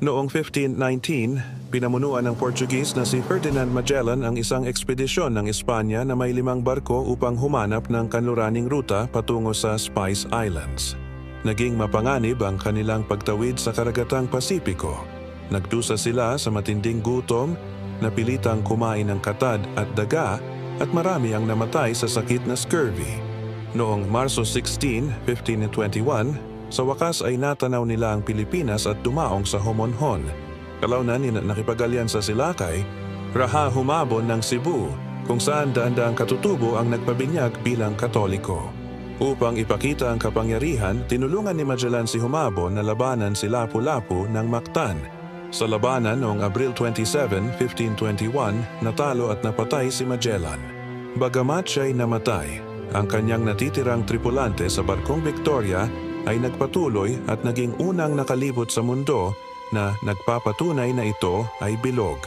Noong 1519, pinamunuan ng Portuguese na si Ferdinand Magellan ang isang ekspedisyon ng Espanya na may 5 barko upang humanap ng kanluraning ruta patungo sa Spice Islands. Naging mapanganib ang kanilang pagtawid sa karagatang Pasipiko. Nagdusa sila sa matinding gutom, napilitang kumain ng katad at daga at marami ang namatay sa sakit na scurvy. Noong Marso 16, 1521, sa wakas ay natanaw nila ang Pilipinas at dumaong sa Homonhon. Kalaunan nakipagalyan sa Silakay, raha humabon ng Cebu kung saan daan-daang katutubo ang nagpabinyag bilang Katoliko. Upang ipakita ang kapangyarihan, tinulungan ni Magellan si Humabon na labanan si Lapu-Lapu ng Mactan. Sa labanan noong Abril 27, 1521, natalo at napatay si Magellan. Bagamat siya'y namatay, ang kanyang natitirang tripulante sa barkong Victoria ay nagpatuloy at naging unang nakalibot sa mundo na nagpapatunay na ito ay bilog.